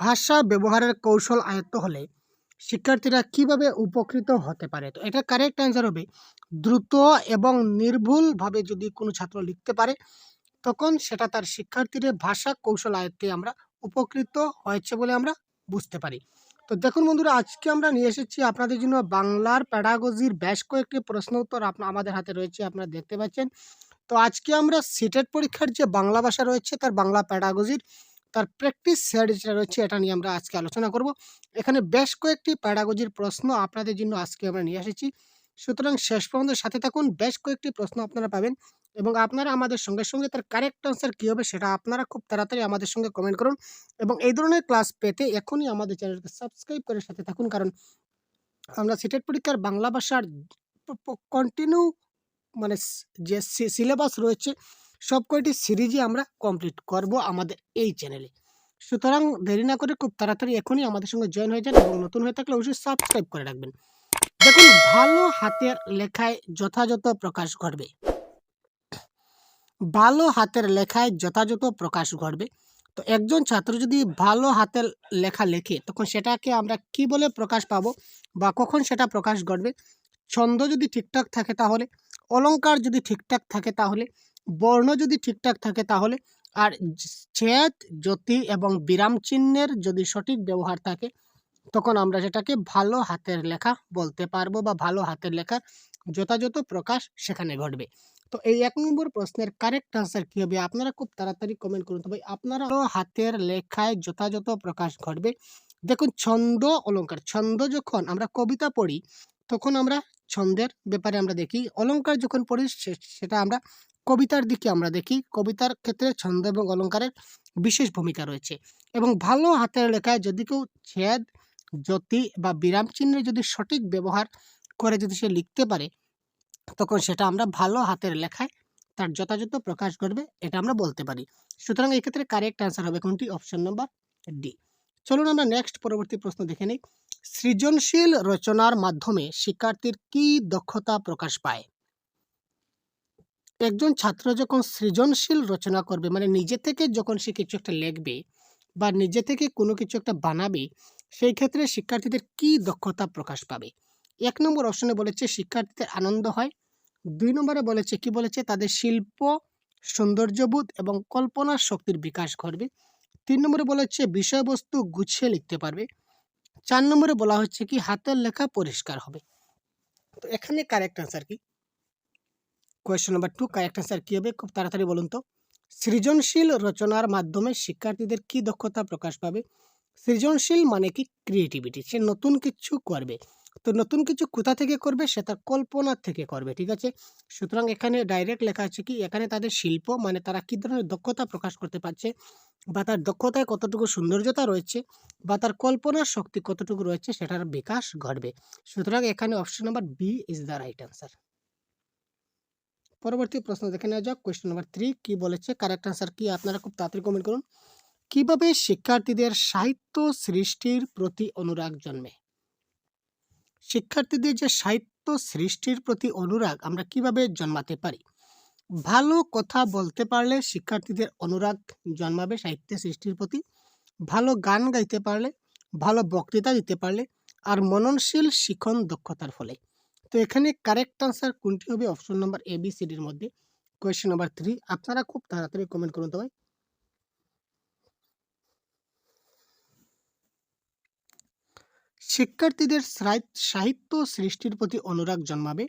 ভাষা ব্যবহারের কৌশল আয়ত্ত হলে শিক্ষার্থীরা কিভাবে উপকৃত হতে পারে? তো এটা কারেক্ট অ্যান্সার হবে দ্রুত এবং নির্ভুলভাবে যদি কোনো ছাত্র লিখতে পারে তখন সেটা তার শিক্ষার্থীদের ভাষা কৌশল আয়ত্তে আমরা উপকৃত হয়েছে বলে আমরা বুঝতে পারি। তো দেখুন বন্ধুরা, আজকে আমরা নিয়ে এসেছি আপনাদের জন্য বাংলার প্যাডাগজির বেশ কয়েকটি প্রশ্ন উত্তর আমাদের হাতে রয়েছে, আপনারা দেখতে পাচ্ছেন। তো আজকে আমরা সিটেট পরীক্ষার যে বাংলা ভাষা রয়েছে তার বাংলা প্যাডাগজির তার প্র্যাকটিস সেট যেটা রয়েছে এটা নিয়ে আমরা আজকে আলোচনা করব। এখানে বেশ কয়েকটি প্যাডাগজির প্রশ্ন আপনাদের জন্য আজকে আমরা নিয়ে এসেছি, সুতরাং শেষ পর্যন্ত সাথে থাকুন। বেশ কয়েকটি প্রশ্ন আপনারা পাবেন এবং আপনারা আমাদের সঙ্গে সঙ্গে তার কারেক্ট আনসার কী হবে সেটা আপনারা খুব তাড়াতাড়ি আমাদের সঙ্গে কমেন্ট করুন এবং এই ধরনের ক্লাস পেতে এখনই আমাদের চ্যানেলকে সাবস্ক্রাইব করে সাথে থাকুন, কারণ আমরা সিটেট পরীক্ষার বাংলা ভাষার কন্টিনিউ মানে যে সিলেবাস রয়েছে সব কয়টি সিরিজই আমরা কমপ্লিট করব আমাদের এই চ্যানেলে। সুতরাং দেরি না করে খুব তাড়াতাড়ি এখনই আমাদের সঙ্গে জয়েন হয়ে যান এবং নতুন হয়ে থাকলে অবশ্যই সাবস্ক্রাইব করে রাখবেন। দেখুন, ভালো হাতের লেখায় যথাযথ প্রকাশ ঘটবে। ভালো হাতের লেখায় যথাযথ প্রকাশ ঘটবে। তো একজন ছাত্র যদি ভালো হাতের লেখা লেখে তখন সেটাকে আমরা কি বলে প্রকাশ পাবো বা কখন সেটা প্রকাশ ঘটবে? ছন্দ যদি ঠিকঠাক থাকে তাহলে, অলংকার যদি ঠিকঠাক থাকে তাহলে, বর্ণ যদি ঠিকঠাক থাকে তাহলে, আর ছেদ জ্যোতি এবং বিরাম চিহ্নের যদি সঠিক ব্যবহার থাকে তখন আমরা সেটাকে ভালো হাতের লেখা বলতে পারবো বা ভালো হাতের লেখার যথাযথ প্রকাশ সেখানে ঘটবে। তো এই ১ নম্বর প্রশ্নের কারেক্ট আনসার কী হবে আপনারা খুব তাড়াতাড়ি কমেন্ট করুন। তো ভাই আপনারা হাতের লেখায় যথাযথ প্রকাশ ঘটবে। দেখুন, ছন্দ অলংকার, ছন্দ যখন আমরা কবিতা পড়ি তখন আমরা ছন্দের ব্যাপারে আমরা দেখি, অলংকার যখন পড়ি সেটা আমরা কবিতার দিকে আমরা দেখি। কবিতার ক্ষেত্রে ছন্দ এবং অলংকারের বিশেষ ভূমিকা রয়েছে এবং ভালো হাতের লেখায় যদি কেউ ছেদ জ্যোতি বা বিরাম চিহ্নের যদি সঠিক ব্যবহার করে যদি সে লিখতে পারে তখন সেটা আমরা ভালো হাতের লেখায় তার যথাযথ প্রকাশ ঘটবে, এটা আমরা বলতে পারি। সুতরাং এই ক্ষেত্রে কারেক্ট অ্যান্সার হবে কোনটি? Option number D. চলুন আমরা নেক্সট পরবর্তী প্রশ্ন দেখে নিই। সৃজনশীল রচনার মাধ্যমে শিক্ষার্থীর কি দক্ষতা প্রকাশ পায়? একজন ছাত্র যখন সৃজনশীল রচনা করবে মানে নিজে থেকে যখন সে কিছু একটা লিখবে বা নিজে থেকে কোনো কিছু একটা বানাবে, সেই ক্ষেত্রে শিক্ষার্থীদের কি দক্ষতা প্রকাশ পাবে? ১ নম্বর অপশনে বলেছে শিক্ষার্থীদের আনন্দ হয়। ২ নম্বরে বলেছে কি বলেছে তাদের শিল্প সৌন্দর্যবোধ এবং কল্পনার শক্তির বিকাশ ঘটবে। ৩ নম্বরে বলেছে বিষয়বস্তু গুছিয়ে লিখতে পারবে। ৪ নম্বরে বলা হচ্ছে কি হাতের লেখা পরিষ্কার হবে। তো এখানে কারেক্ট আনসার কি? কোয়েশ্চেন নাম্বার 2 কারেক্ট আনসার কী হবে খুব তাড়াতাড়ি বলুন তো। সৃজনশীল রচনার মাধ্যমে শিক্ষার্থীদের কি দক্ষতা প্রকাশ পাবে? সৃজনশীল মানে কি ক্রিয়েটিভিটি, সে নতুন কিছু করবে। তো নতুন কিছু কোথা থেকে করবে? সে তার কল্পনা থেকে করবে, ঠিক আছে। সুতরাং এখানে ডাইরেক্ট লেখা আছে কি এখানে তাদের শিল্প মানে তারা কী ধরনের দক্ষতা প্রকাশ করতে পারছে বা তার দক্ষতায় কতটুকু সৌন্দর্যতা রয়েছে বা তার কল্পনার শক্তি কতটুকু রয়েছে সেটার বিকাশ ঘটবে। সুতরাং এখানে option number B is the right answer. পরবর্তী প্রশ্ন দেখে নেওয়া যাক। কোয়েশ্চেন নাম্বার 3 কি বলেছে, কারেক্ট আনসার কি আপনারা খুব তাড়াতাড়ি কমেন্ট করুন। কিভাবে শিক্ষার্থীদের সাহিত্য সৃষ্টির প্রতি অনুরাগ জন্মে? শিক্ষার্থীদের যে সাহিত্য সৃষ্টির প্রতি অনুরাগ আমরা কিভাবে জন্মাতে পারি? ভালো কথা বলতে পারলে শিক্ষার্থীদের অনুরাগ জন্মাবে সাহিত্য সৃষ্টির প্রতি। ভালো গান গাইতে পারলে, ভালো বক্তৃতা দিতে পারলে, আর মননশীল শিখন দক্ষতার ফলে। তো এখানে কারেক্ট আনসার কোনটি হবে? Option number A B C ডির মধ্যে কোয়েশ্চেন নাম্বার 3 আপনারা খুব তাড়াতাড়ি কমেন্ট করুন তো ভাই। শিক্ষার্থীদের সাহিত্য সৃষ্টির প্রতি অনুরাগ জন্মাবে।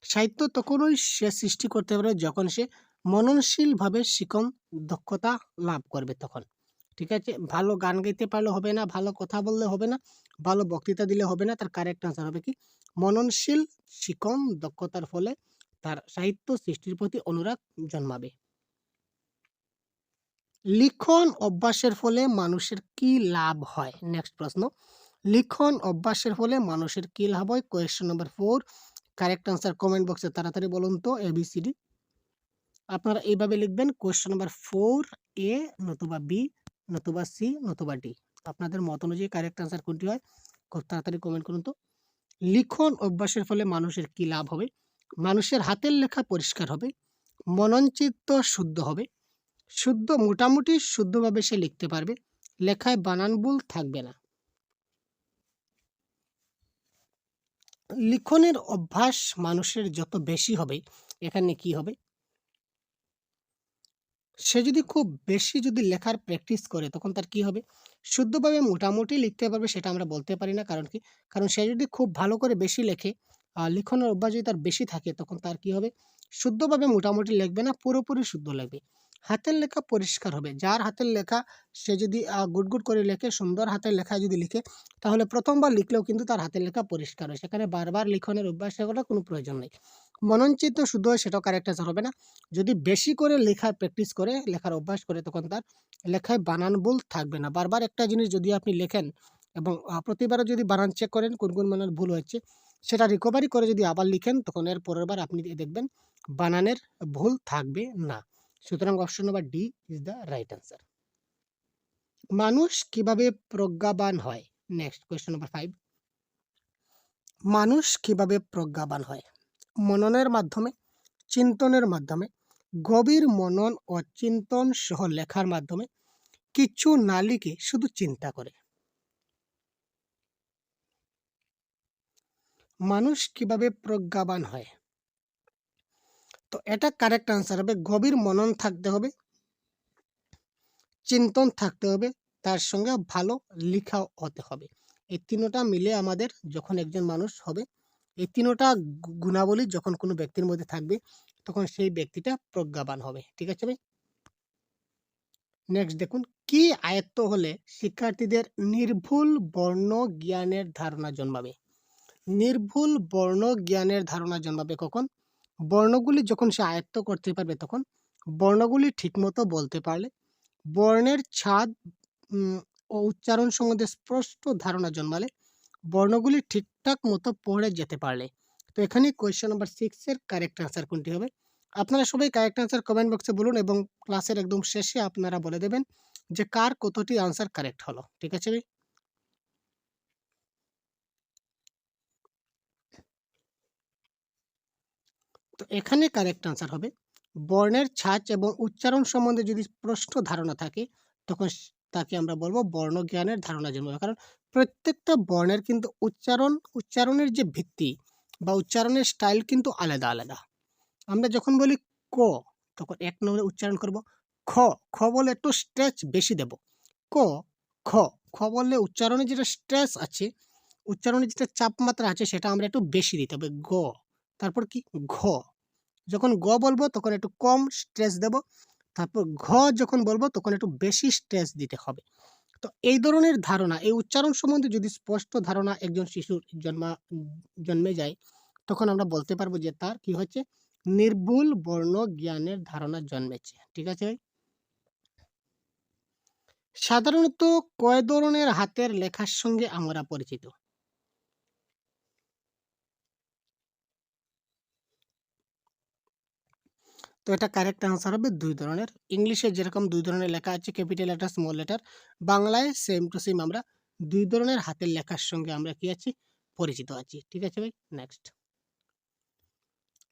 সাহিত্য তখনই সে সৃষ্টি করতে পারে যখন সে মননশীলভাবে শিখন দক্ষতা লাভ করবে তখন, ঠিক আছে। ভালো গান গাইতে পারলে হবে না, ভালো কথা বললে হবে না, ভালো বক্তৃতা দিলে হবে না, তার কারেক্ট আনসার হবে কি মননশীল শিখন দক্ষতার ফলে তার সাহিত্য সৃষ্টির প্রতি অনুরাগ জন্মাবে। লিখন অভ্যাসের ফলে মানুষের কি লাভ হয়? নেক্সট প্রশ্ন, লিখন অভ্যাসের ফলে মানুষের কি লাভ হয়? Question number 4 correct answer comment বক্সে তাড়াতাড়ি বলুন তো এবিসিডি। আপনারা এইভাবে লিখবেন কোয়েশ্চেন নাম্বার 4 এ নতুবা বি নতুবা সি নতুবা ডি, আপনাদের মত অনুযায়ী কারেক্ট আনসার কোনটি হয় খুব তাড়াতাড়ি কমেন্ট করুন তো। লিখন অভ্যাসের ফলে মানুষের কি লাভ হবে? মানুষের হাতের লেখা পরিষ্কার হবে, মননচিত্ত শুদ্ধ হবে, শুদ্ধ মোটামুটি শুদ্ধভাবে সে লিখতে পারবে, লেখায় বানান ভুল থাকবে না। লিখনের অভ্যাস মানুষের যত বেশি হবে, এখানে কি হবে, সে যদি খুব বেশি যদি লেখার প্র্যাকটিস করে তখন তার কি হবে, শুদ্ধভাবে মোটামুটি লিখতে পারবে সেটা আমরা বলতে পারি না। কারণ কি, কারণ সে যদি খুব ভালো করে বেশি লেখে, লিখনের অভ্যাস যদি তার বেশি থাকে তখন তার কি হবে, শুদ্ধভাবে মোটামুটি লিখবে না, পুরোপুরি শুদ্ধ লিখবে। হাতের লেখা পরিষ্কার হবে। যার হাতের লেখা সে যদি গুড গুড করে লেখে, সুন্দর হাতের লেখা যদি লিখে, তাহলে প্রথমবার লিখলেও কিন্তু তার হাতের লেখা পরিষ্কার হয়। সেখানে বারবার লিখনের অভ্যাস করার কোনো প্রয়োজন নেই। মননচিত্ত শুদ্ধ হয় সেটাও কারেক্ট অ্যান্সার হবে না। যদি বেশি করে লেখার প্র্যাকটিস করে, লেখার অভ্যাস করে, তখন তার লেখায় বানান ভুল থাকবে না। বারবার একটা জিনিস যদি আপনি লেখেন এবং প্রতিবারও যদি বানান চেক করেন কোন কোন বানান ভুল হচ্ছে, সেটা রিকভারি করে যদি আবার লিখেন, তখন এর পরের বার আপনি দেখবেন বানানের ভুল থাকবে না। সুতরাং option number D is the right answer. মানুষ কিভাবে প্রজ্ঞাবান হয়? Next question number 5। মানুষ কিভাবে প্রজ্ঞাবান হয়? মননের মাধ্যমে, চিন্তনের মাধ্যমে, গভীর মনন ও চিন্তন সহ লেখার মাধ্যমে, কিছু না লিখে শুধু চিন্তা করে। মানুষ কিভাবে প্রজ্ঞাবান হয়? তো এটা কারেক্ট আনসার হবে, গভীর মনন থাকতে হবে, চিন্তন থাকতে হবে, তার সঙ্গে ভালো লেখাও হতে হবে। এই তিনটা মিলে আমাদের যখন একজন মানুষ হবে, এই তিনটা গুণাবলী যখন কোনো ব্যক্তির মধ্যে থাকবে, তখন সেই ব্যক্তিটা প্রজ্ঞাবান হবে। ঠিক আছে ভাই? নেক্সট দেখুন, কি আয়ত্ত হলে শিক্ষার্থীদের নির্ভুল বর্ণ জ্ঞানের ধারণা জন্মাবে? নির্ভুল বর্ণ জ্ঞানের ধারণা জন্মাবে কখন? বর্ণগুলি যখন সে আয়ত্ত করতে পারবে, তখন বর্ণগুলি ঠিকমতো বলতে পারলে, বর্ণের ছাদ ও উচ্চারণ সম্বন্ধে স্পষ্ট ধারণা জন্মালে, বর্ণগুলি ঠিকঠাক মতো পড়ে যেতে পারলে। তো এখানে কোয়েশ্চেন নাম্বার 6 এর কারেক্ট আনসার কোনটি হবে? আপনারা সবাই কারেক্ট আনসার কমেন্ট বক্সে বলুন এবং ক্লাসের একদম শেষে আপনারা বলে দেবেন যে কার কতটি আনসার কারেক্ট হলো। ঠিক আছে ভাই? তো এখানে কারেক্ট আনসার হবে, বর্ণের ছাঁচ এবং উচ্চারণ সম্বন্ধে যদি স্পষ্ট ধারণা থাকে, তখন তাকে আমরা বলবো বর্ণজ্ঞানের ধারণা জন্মাবে। কারণ প্রত্যেকটা বর্ণের কিন্তু উচ্চারণের যে ভিত্তি বা উচ্চারণের স্টাইল কিন্তু আলাদা আলাদা। আমরা যখন বলি ক, তখন এক নম্বরে উচ্চারণ করব। খ, খ বলে একটু স্ট্রেচ বেশি দেব। ক, খ, খ বললে উচ্চারণে যেটা স্ট্রেস আছে, উচ্চারণে যেটা চাপমাত্রা আছে, সেটা আমরা একটু বেশি দিতে হবে। গ, তারপর কি ঘ, যখন গ বলবো তখন একটু কম স্ট্রেস দেব। তারপর ঘ যখন বলবো তখন একটু বেশি স্ট্রেস দিতে হবে। তো এই ধরনের ধারণা, এই উচ্চারণ সম্বন্ধে যদি স্পষ্ট ধারণা একজন শিশুর জন্মে যায়, তখন আমরা বলতে পারবো যে তার কি হচ্ছে, নির্ভুল বর্ণ জ্ঞানের ধারণা জন্মেছে। ঠিক আছে ভাই? সাধারণত কয় ধরনের হাতের লেখার সঙ্গে আমরা পরিচিত? তো এটা কারেক্ট আনসার হবে 2 ধরনের। ইংলিশে যেরকম 2 ধরনের লেখা আছে, ক্যাপিটাল লেটার, স্মল লেটার, বাংলায় সেম টু সেম আমরা 2 ধরনের হাতের লেখার সঙ্গে আমরা কি আছি, পরিচিত আছি। ঠিক আছে ভাই? নেক্সট,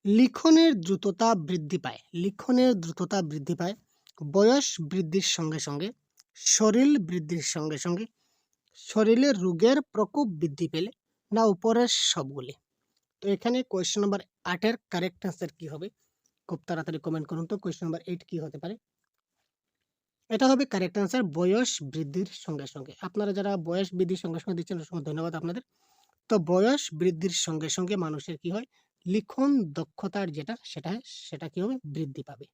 লিখনের দ্রুততা বৃদ্ধি পায়। লিখনের দ্রুততা বৃদ্ধি পায় বয়স বৃদ্ধির সঙ্গে সঙ্গে, শরীর বৃদ্ধির সঙ্গে সঙ্গে, শরীরের রোগের প্রকোপ বৃদ্ধি পেলে, না উপরের সবগুলি? তো এখানে কোয়েশ্চেন নাম্বার 8 এর কারেক্ট আনসার কি হবে? খুব তাড়াতাড়ি কমেন্ট করুন তো, কোয়েশ্চেন নাম্বার 8 কি হতে পারে? এটা হবে কারেক্ট আনসার, বয়স বৃদ্ধির সঙ্গে সঙ্গে। আপনারা যারা বয়স বৃদ্ধির সঙ্গে সঙ্গে দিচ্ছেন, অসংখ্য ধন্যবাদ আপনাদের। তো বয়স বৃদ্ধির সঙ্গে সঙ্গে মানুষের কি হয়, লিখন দক্ষতার সেটা কি হবে, বৃদ্ধি পাবে।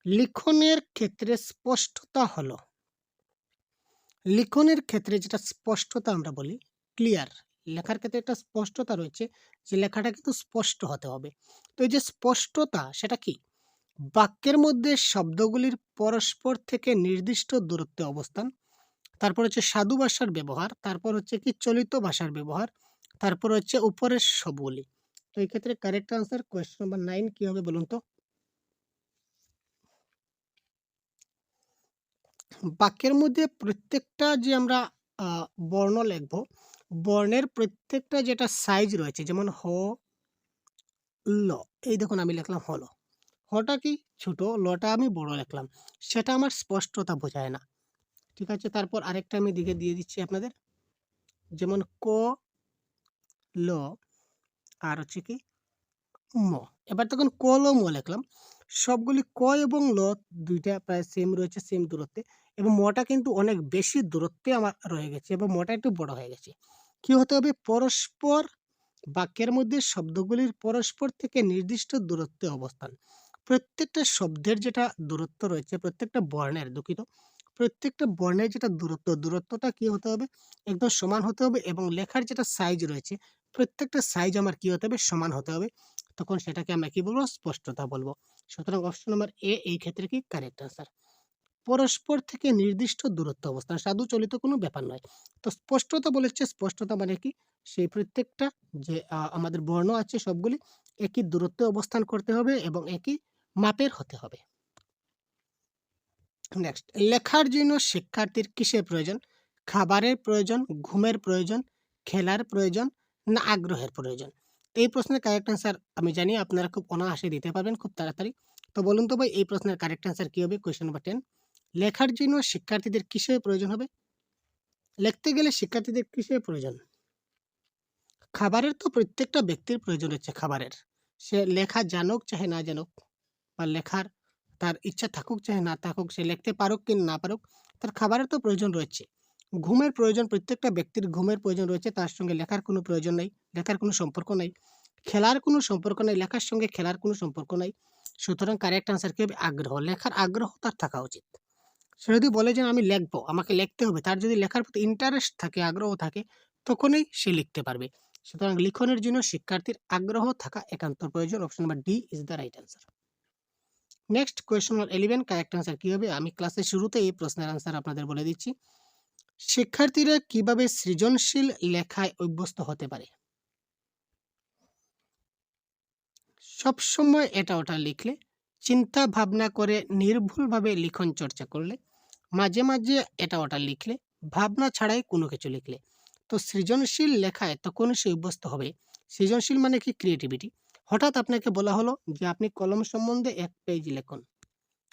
লিখনের ক্ষেত্রে স্পষ্টতা হলো, লিখনের ক্ষেত্রে যেটা স্পষ্টতা আমরা বলি, ক্লিয়ার, লেখার ক্ষেত্রে একটা স্পষ্টতা রয়েছে, যে লেখাটা কিন্তু স্পষ্ট হতে হবে। তো এই যে স্পষ্টতা, সেটা কি, বাক্যের মধ্যে শব্দগুলির পরস্পর থেকে নির্দিষ্ট দূরত্বে অবস্থান, তারপর হচ্ছে সাধু ভাষার ব্যবহার, তারপর হচ্ছে কি চলিত ভাষার ব্যবহার, তারপর হচ্ছে উপরের সবগুলি। তো এই ক্ষেত্রে কারেক্ট আনসার কোয়েশ্চন নাম্বার 9 কি হবে বলুন তো? বাক্যের মধ্যে প্রত্যেকটা যে আমরা বর্ণ লিখব, বর্ণের প্রত্যেকটা যেটা সাইজ রয়েছে, যেমন হ, ল, এই দেখুন আমি লিখলাম হলো। হটা কি ছোট, লটা আমি বড় লিখলাম, সেটা আমার স্পষ্টতা বোঝায় না। ঠিক আছে, তারপর আরেকটা আমি দিকে দিয়ে দিচ্ছি আপনাদের, যেমন ক, ল, আর হচ্ছে কি ম। এবার তখন ক, ল, ম লিখলাম, সবগুলি ক এবং ল দুইটা প্রায় সেম রয়েছে, সেম দূরত্বে, এবং মটা কিন্তু অনেক বেশি দূরত্বে আমার রয়ে গেছে এবং মটা একটু বড় হয়ে গেছে। কি হতে হবে? পরস্পর, বাক্যের মধ্যে শব্দগুলির পরস্পর থেকে নির্দিষ্ট দূরত্বে অবস্থান। প্রত্যেকটা শব্দের যেটা দূরত্ব রয়েছে, প্রত্যেকটা বর্ণের, দুঃখিত, প্রত্যেকটা বর্ণের যেটা দূরত্বটা কি হতে হবে? একদম সমান হতে হবে, এবং লেখার যেটা সাইজ রয়েছে, প্রত্যেকটা সাইজ আমার কি হতে হবে? সমান হতে হবে। তখন সেটাকে আমরা কি বলবো? স্পষ্টতা বলবো। সুতরাং অপশন নাম্বার এ এই ক্ষেত্রে কি কারেক্ট আনসার। পরস্পর থেকে নির্দিষ্ট দূরত্ব অবস্থান, সাধু চলিত কোনো ব্যাপার নয়। তো স্পষ্টতা বলেছে, স্পষ্টতা মানে কি? সেই প্রত্যেকটা যে আমাদের বর্ণ আছে সবগুলি একই দূরত্বে অবস্থান করতে হবে এবং একই মাপের হতে হবে। নেক্সট, লেখার জন্য শিক্ষার্থীর কিসের প্রয়োজন? খাবারের প্রয়োজন, ঘুমের প্রয়োজন, খেলার প্রয়োজন, না আগ্রহের প্রয়োজন? এই প্রশ্নের কারেক্ট অ্যান্সার আমি জানি আপনারা খুব অনায়াসে দিতে পারবেন খুব তাড়াতাড়ি। তো বলুন তো ভাই, এই প্রশ্নের কারেক্ট অ্যান্সার কি হবে? কোয়েশ্চেন নাম্বার 10, লেখার জন্য শিক্ষার্থীদের কিসের প্রয়োজন হবে? লিখতে গেলে শিক্ষার্থীদের কিসের প্রয়োজন? খাবারের তো প্রত্যেকটা ব্যক্তির প্রয়োজন হচ্ছে খাবারের। সে লেখা জানুক চাহে না জানুক, বা লেখার তার ইচ্ছা থাকুক চাহে না থাকুক, সে লিখতে পারুক কি না পারুক, তার খাবারের তো প্রয়োজন রয়েছে। ঘুমের প্রয়োজন, প্রত্যেকটা ব্যক্তির ঘুমের প্রয়োজন রয়েছে, তার সঙ্গে লেখার কোনো প্রয়োজন নাই, লেখার কোনো সম্পর্ক নাই। খেলার কোনো সম্পর্ক নাই, লেখার সঙ্গে খেলার কোনো সম্পর্ক নাই। সুতরাং কারেক্ট আনসার কি হবে? আগ্রহ। লেখার আগ্রহ তার থাকা উচিত। সে যদি বলে যে আমি লিখবো, আমাকে লিখতে হবে, তার যদি লেখার প্রতি ইন্টারেস্ট থাকে, আগ্রহ থাকে, তখনই সে লিখতে পারবে। সুতরাং লিখনের জন্য শিক্ষার্থীর আগ্রহ থাকা একান্ত প্রয়োজন। Option number D is the right answer. Next, question number 11, correct answer কি হবে? আমি ক্লাসের শুরুতে এই প্রশ্নের অ্যান্সার আপনাদের বলে দিচ্ছি। শিক্ষার্থীরা কিভাবে সৃজনশীল লেখায় অভ্যস্ত হতে পারে? সবসময় এটা ওটা লিখলে, চিন্তা ভাবনা করে নির্ভুলভাবে লিখন চর্চা করলে, মাঝে মাঝে এটা ওটা লিখলে, ভাবনা ছাড়াই কোনো কিছু লিখলে, তো সৃজনশীল লেখায় তখন সে অভ্যস্ত হবে। সৃজনশীল মানে কি? ক্রিয়েটিভিটি। হঠাৎ আপনাকে বলা হলো যে আপনি কলম সম্বন্ধে 1 পেজ লিখুন।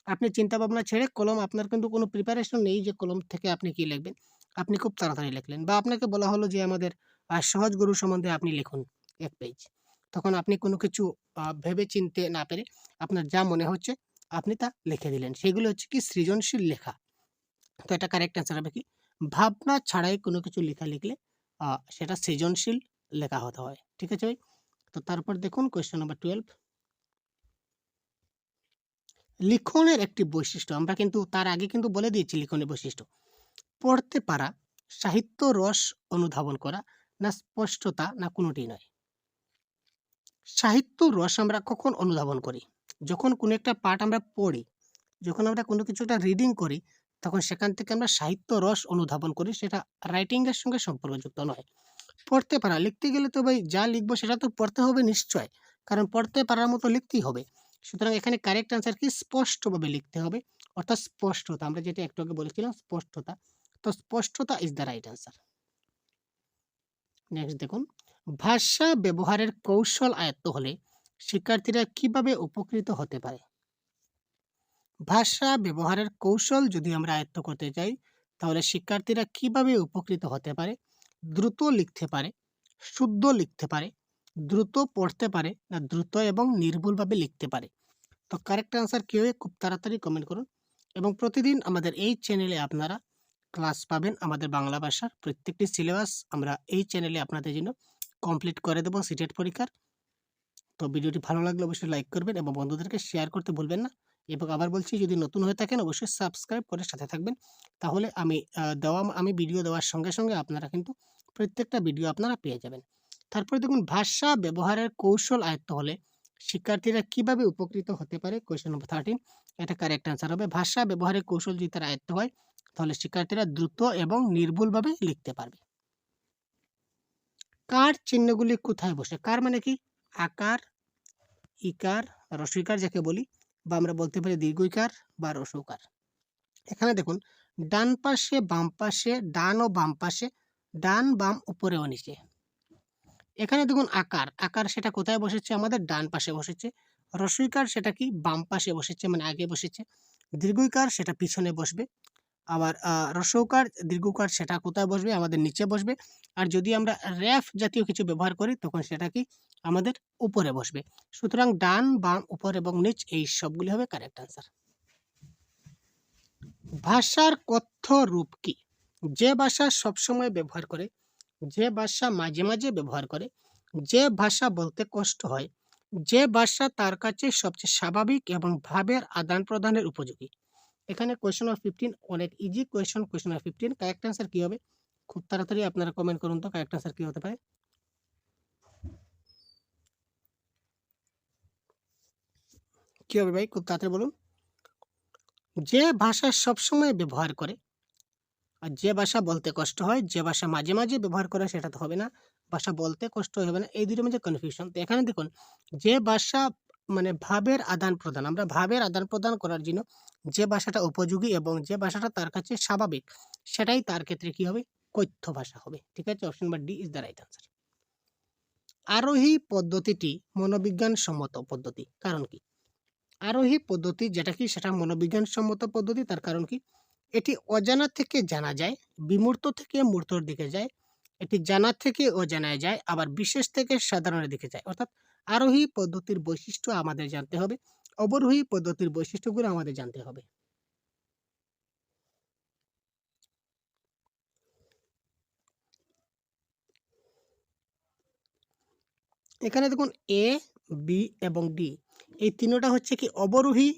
আপনি চিন্তা ভাবনা ছেড়ে কলম, আপনার কিন্তু কোনো প্রিপারেশন নেই যে কলম থেকে আপনি কি লিখবেন। আপনি খুব তাড়াতাড়ি লিখলেন, বা আপনাকে বলা হলো যে আমাদের সহজ গুরু সম্বন্ধে আপনি লিখুন 1 পেজ। তখন আপনি কোনো কিছু ভেবে চিনতে না পেরে আপনার যা মনে হচ্ছে আপনি তা লিখে দিলেন। সেগুলো হচ্ছে কি? সৃজনশীল লেখা। তো এটা কারেক্ট অ্যান্সার হবে কি? ভাবনা ছাড়াই কোনো কিছু লেখা লিখলে সেটা সৃজনশীল লেখা হতে হয়। ঠিক আছে ভাই? তো তারপর দেখুন কোয়েশ্চেন নাম্বার 12, লিখনের একটি বৈশিষ্ট্য। আমরা কিন্তু তার আগে কিন্তু বলে দিয়েছি লিখনের বৈশিষ্ট্য। পড়তে পারা, সাহিত্য রস অনুধাবন করা, না স্পষ্টতা, না কোনোটিই নয়? সাহিত্য রস আমরা কখন অনুধাবন করি? যখন কোনো একটা পাঠ আমরা পড়ি, যখন আমরা কোনো কিছু একটা রিডিং করি, তখন সেখান থেকে আমরা সাহিত্য রস অনুধাবন করি। সেটা রাইটিং এর সঙ্গে সম্পর্কযুক্ত নয়। পড়তে পারা, লিখতে গেলে তো ভাই যা লিখবো সেটা তো পড়তে হবে নিশ্চয়। কারণ পড়তে পারার মতো লিখতেই হবে। সুতরাং এখানে কারেক্ট অ্যান্সার কি? স্পষ্টভাবে লিখতে হবে। অর্থাৎ স্পষ্টতা, আমরা যেটা একটু আগে বলেছিলাম স্পষ্টতা। তো স্পষ্টতা is the right answer. Next দেখুন, ভাষা ব্যবহারের কৌশল আয়ত্ত হলে শিক্ষার্থীরা কিভাবে উপকৃত হতে পারে? ভাষা ব্যবহারের কৌশল যদি আমরা আয়ত্ত করতে চাই, তাহলে শিক্ষার্থীরা কিভাবে উপকৃত হতে পারে? দ্রুত লিখতে পারে, শুদ্ধ লিখতে পারে, দ্রুত পড়তে পারে, না দ্রুত এবং নির্ভুলভাবে লিখতে পারে? তো কারেক্ট আনসার কি হবে? খুব তাড়াতাড়ি কমেন্ট করুন। এবং প্রতিদিন আমাদের এই চ্যানেলে আপনারা ক্লাস পাবেন আমাদের বাংলা ভাষার প্রত্যেকটি সিলেবাস আমরা এই চ্যানেলে আপনাদের জন্য কমপ্লিট করে দেবো সিটেট পরীক্ষার। তো ভিডিওটি ভালো লাগলে অবশ্যই লাইক করবেন এবং বন্ধুদেরকে শেয়ার করতে ভুলবেন না। এবং আবার বলছি, যদি নতুন হয়ে থাকেন অবশ্যই সাবস্ক্রাইব করে সাথে থাকবেন। তাহলে আমি ভিডিও দেওয়ার সঙ্গে সঙ্গে আপনারা কিন্তু প্রত্যেকটা ভিডিও আপনারা পেয়ে যাবেন। তারপরে দেখুন, ভাষা ব্যবহারের কৌশল আয়ত্ত হলে শিক্ষার্থীরা কিভাবে উপকৃত হতে পারে? কোয়েশ্চেন নম্বর 13, এটা কারেক্ট অ্যান্সার হবে। ভাষা ব্যবহারের কৌশল যদি তার আয়ত্ত হয়, তাহলে শিক্ষার্থীরা দ্রুত এবং নির্ভুলভাবে লিখতে পারবে। কার চিহ্নগুলি কোথায় বসে? কার মানে কি? আকার, ইকার, রস্বইকার যাকে বলি, বা আমরা বলতে পারি দীর্ঘইকার বা রস্বইকার। এখানে দেখুন, ডান পাশে, বাম পাশে, ডান ও বাম পাশে, ডান বাম উপরে ও নিচে। এখানে দেখুন আকার, আকার সেটা কোথায় বসেছে? আমাদের ডান পাশে বসেছে। রস্বইকার সেটা কি? বাম পাশে বসেছে, মানে আগে বসেছে। দীর্ঘইকার সেটা পিছনে বসবে। আবার রসৌকার দীর্ঘকার সেটা কোথায় বসবে? আমাদের নিচে বসবে। আর যদি আমরা রেফ জাতীয় কিছু ব্যবহার করি তখন সেটা কি আমাদের উপরে বসবে। সুতরাং ডান, বাম, উপর এবং নিচ এই সবগুলি হবে কারেক্ট আনসার। ভাষার কথ্য রূপ কি? যে ভাষা সবসময় ব্যবহার করে, যে ভাষা মাঝে মাঝে ব্যবহার করে, যে ভাষা বলতে কষ্ট হয়, যে ভাষা তার কাছে সবচেয়ে স্বাভাবিক এবং ভাবের আদান প্রদানের উপযোগী। এখানে কোয়েশ্চন নাম্বার 15 অনেক easy question. Question number 15 correct answer কি হবে? খুব তাড়াতাড়ি আপনারা কমেন্ট করুন তো কারেক্ট আনসার কি হতে পারে? কি হবে ভাই? খুব তাড়াতাড়ি বলুন। যে ভাষা সবসময় ব্যবহার করে, আর যে ভাষা বলতে কষ্ট হয়, যে ভাষা মাঝে মাঝে ব্যবহার করে সেটা তো হবে না। ভাষা বলতে কষ্ট হবে না। এই দুটোর মধ্যে কনফিউশন। তো এখানে দেখুন যে ভাষা মানে ভাবের আদান-প্রদান, আমরা ভাবের আদান-প্রদান করার জন্য যে ভাষাটা উপযোগী এবং যে ভাষাটা তার কাছে স্বাভাবিক, সেটাই তার ক্ষেত্রে কি হবে? কথ্য ভাষা হবে। ঠিক আছে? Option number D is the right answer. আরোহী পদ্ধতিটি মনোবিজ্ঞানসম্মত পদ্ধতি। কারণ কি? আরোহী পদ্ধতি যেটা কি সেটা মনোবিজ্ঞানসম্মত পদ্ধতি। তার কারণ কি? এটি অজানা থেকে জানা যায়, বিমূর্ত থেকে মূর্তর দিকে যায়। এটি জানা থেকে অজানায় যায়, আবার বিশেষ থেকে সাধারণের দিকে যায়। অর্থাৎ আরোহী পদ্ধতির বৈশিষ্ট্য আমাদের জানতে হবে, অবরোহী পদ্ধতির বৈশিষ্ট্যগুলো আমাদের জানতে হবে। এখানে দেখুন এ, বি এবং ডি এই তিনটা হচ্ছে কি অবরোহী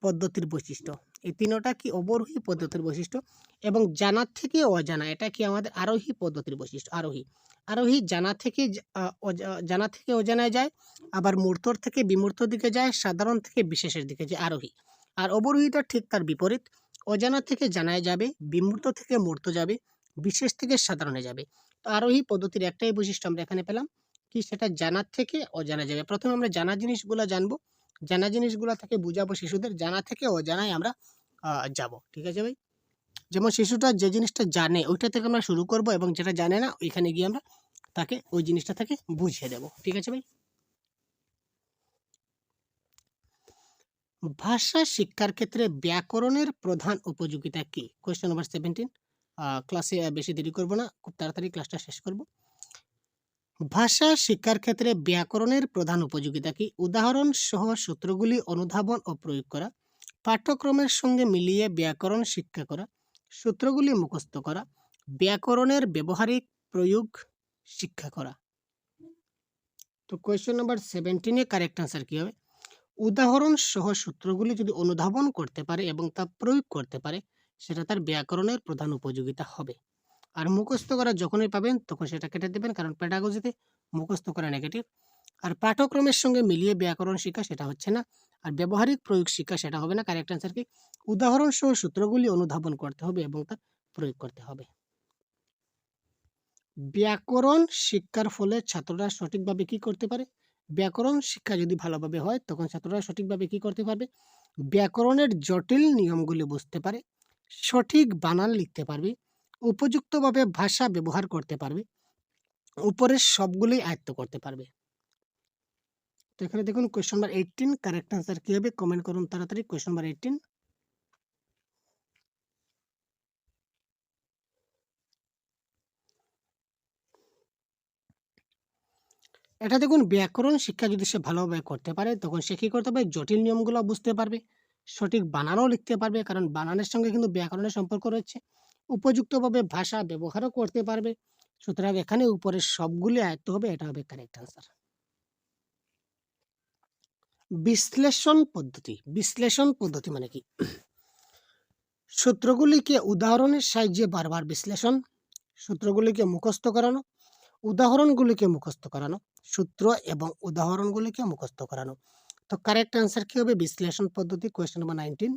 পদ্ধতির বৈশিষ্ট্য। এই তিনটা কি অবরোহী পদ্ধতির বৈশিষ্ট্য এবং জানা থেকে অজানা এটা কি আমাদের আরোহী পদ্ধতির বৈশিষ্ট্য। আরোহী আরোহী জানা থেকে জানা থেকে অজানায় যায়, আবার মূর্তর থেকে বিমূর্তর দিকে যায়, সাধারণ থেকে বিশেষের দিকে যায় আরোহী। আর অবরোহীটা ঠিক তার বিপরীত, অজানা থেকে জানায় যাবে, বিমূর্ত থেকে মূর্ত যাবে, বিশেষ থেকে সাধারণে যাবে। তো আরোহী পদ্ধতির একটাই বৈশিষ্ট্য আমরা এখানে পেলাম কি সেটা জানার থেকে অজানা যাবে। প্রথমে আমরা জানা জিনিসগুলো জানবো, জানা জিনিসগুলা থেকে বুঝাবো শিশুদের, জানা থেকে অজানায় আমরা যাব। ঠিক আছে ভাই? যেমন শিশুটা যে জিনিসটা জানে ওইটা থেকে আমরা শুরু করব এবং যেটা জানে না ওইখানে গিয়ে আমরা তাকে ওই জিনিসটা থেকে বুঝিয়ে দেব। ঠিক আছে ভাই? ভাষা শিক্ষার ক্ষেত্রে ব্যাকরণের প্রধান উপযোগিতা কি? Question number 17। ক্লাসে বেশি দেরি করব না, খুব তাড়াতাড়ি ক্লাসটা শেষ করব। ভাষা শিক্ষার ক্ষেত্রে ব্যাকরণের প্রধান উপযোগিতা কি? উদাহরণ সহ সূত্রগুলি অনুধাবন ও প্রয়োগ করা, পাঠ্যক্রমের সঙ্গে মিলিয়ে ব্যাকরণ শিক্ষা করা, সূত্রগুলি মুখস্থ করা, ব্যাকরণের ব্যবহারিক প্রয়োগ শিক্ষা করা। তো কোয়েশ্চেন নাম্বার 17 কারেক্ট আনসার কি হবে? উদাহরণ সহ সূত্রগুলি যদি অনুধাবন করতে পারে এবং তা প্রয়োগ করতে পারে সেটা তার ব্যাকরণের প্রধান উপযোগিতা হবে। আর মুখস্থ করা যখনই পাবেন তখন সেটা কেটে দেবেন, কারণ পেডাগজিতে মুখস্থ করা নেগেটিভ। আর পাঠ্যক্রমের সঙ্গে মিলিয়ে ব্যাকরণ শিক্ষা সেটা হচ্ছে না, আর ব্যবহারিক প্রয়োগ শিক্ষা সেটা হবে না। কারেক্ট আনসার কি? উদাহরণ সহ সূত্রগুলি অনুধাবন করতে হবে এবং তা প্রয়োগ করতে হবে। ব্যাকরণ শিক্ষার ফলে ছাত্ররা সঠিকভাবে কি করতে পারে? ব্যাকরণ শিক্ষা যদি ভালোভাবে হয় তখন ছাত্ররা সঠিকভাবে কি করতে পারবে? ব্যাকরণের জটিল নিয়মগুলি বুঝতে পারে, সঠিক বানান লিখতে পারবে, উপযুক্তভাবে ভাষা ব্যবহার করতে পারবে, উপরের সবগুলোই আয়ত্ত করতে পারবে। তো এখানে দেখুন কোয়েশ্চন নাম্বার 18 কারেক্ট আনসার কি হবে? কমেন্ট করুন তাড়াতাড়ি। Question number 18। এটা দেখুন ব্যাকরণ শিক্ষা যদি সে ভালোভাবে করতে পারে তখন সে কি করতে পারবে? জটিল নিয়মগুলো বুঝতে পারবে, সঠিক বানানও লিখতে পারবে, কারণ বানানের সঙ্গে কিন্তু ব্যাকরণের সম্পর্ক রয়েছে, উপযুক্তভাবে ভাষা ব্যবহারও করতে পারবে। সুতরাং এখানে উপরের সবগুলি আয়ত্ত হবে, এটা হবে কারেক্ট আনসার। বিশ্লেষণ পদ্ধতি। বিশ্লেষণ পদ্ধতি মানে কি? সূত্রগুলিকে উদাহরণের সাহায্যে বারবার বিশ্লেষণ, সূত্রগুলিকে মুখস্থ করানো, উদাহরণগুলিকে মুখস্থ করানো, সূত্র এবং উদাহরণগুলিকে মুখস্থ করানো। তো কারেক্ট আনসার কি হবে? বিশ্লেষণ পদ্ধতি। Question number 19।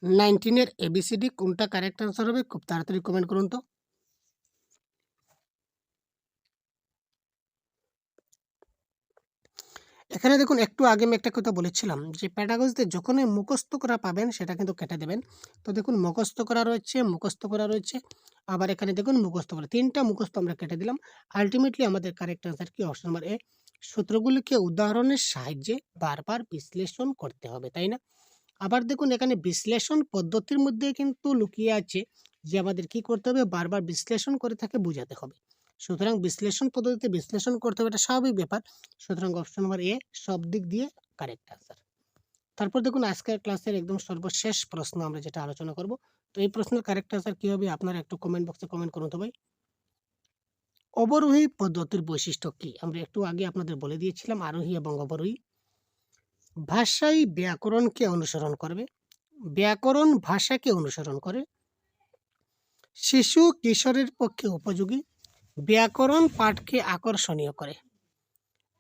19 এর এবিসিডি কোনটা কারেক্ট আনসার হবে? খুব তাড়াতাড়ি কমেন্ট করুন তো। এখানে দেখুন একটু আগে আমি একটা কথা বলেছিলাম যে প্যাডাগজিতে যখনই মুখস্থ করা পাবেন সেটা কিন্তু কেটে দেবেন। তো দেখুন মুখস্থ করা রয়েছে, মুখস্থ করা রয়েছে, আবার এখানে দেখুন মুখস্থ করা, তিনটা মুখস্থ আমরা কেটে দিলাম। আলটিমেটলি আমাদের কারেক্ট আনসার কি? অপশন নাম্বার এ, সূত্রগুলিকে উদাহরণের সাহায্যে বারবার বিশ্লেষণ করতে হবে, তাই না? আবার দেখুন এখানে বিশ্লেষণ পদ্ধতির মধ্যে কিন্তু লুকিয়ে আছে যে আমাদের কি করতে হবে, বারবার বিশ্লেষণ করে তাকে বোঝাতে হবে। সুতরাং বিশ্লেষণ পদ্ধতিতে বিশ্লেষণ করতে হবে, এটা স্বাভাবিক ব্যাপার। সুতরাং অপশন নম্বর এ সব দিক দিয়ে কারেক্ট আনসার। তারপর দেখুন আজকের ক্লাসের একদম সর্বশেষ প্রশ্ন আমরা যেটা আলোচনা করব। তো এই প্রশ্নের কারেক্ট আনসার কি হবে আপনারা একটু কমেন্ট বক্সে কমেন্ট করুন তো ভাই। অবরোহী পদ্ধতির বৈশিষ্ট্য কি? আমরা একটু আগে আপনাদের বলে দিয়েছিলাম আরোহী এবং অবরোহী। ভাষাই ব্যাকরণকে অনুসরণ করবে। ব্যাকরণ ভাষাকে অনুসরণ করে। শিশু কিশোরের পক্ষে উপযোগী। ব্যাকরণ পাঠকে আকর্ষণীয় করে।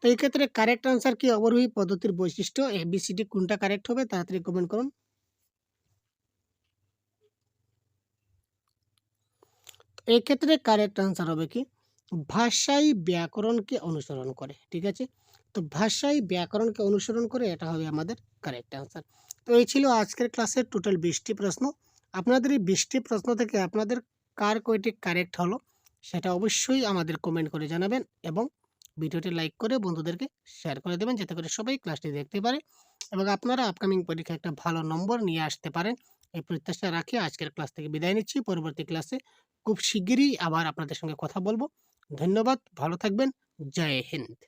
তো এই ক্ষেত্রে কারেক্ট আনসার কি অবরোহী পদ্ধতির বৈশিষ্ট্য এবিসিডি কোনটা কারেক্ট হবে তাড়াতাড়ি কমেন্ট করুন। এই ক্ষেত্রে কারেক্ট আনসার হবে কি ভাষাই ব্যাকরণকে অনুসরণ করে। ঠিক আছে, তো ভাষাই ব্যাকরণকে অনুসরণ করে, এটা হবে আমাদের কারেক্ট আনসার। তো এই ছিল আজকের ক্লাসের টোটাল 20টি প্রশ্ন। আপনাদের এই 20টি প্রশ্ন থেকে আপনাদের কার কয়টি কারেক্ট হলো সেটা অবশ্যই আমাদের কমেন্ট করে জানাবেন এবং ভিডিওটি লাইক করে বন্ধুদেরকে শেয়ার করে দেবেন যাতে করে সবাই ক্লাসটি দেখতে পারে এবং আপনারা আপকামিং পরীক্ষায় একটা ভালো নম্বর নিয়ে আসতে পারেন। এই প্রত্যাশা রাখি আজকের ক্লাস থেকে বিদায় নিচ্ছি। পরবর্তী ক্লাসে খুব শিগগিরই আবার আপনাদের সঙ্গে কথা বলবো। ধন্যবাদ, ভালো থাকবেন। জয় হিন্দ।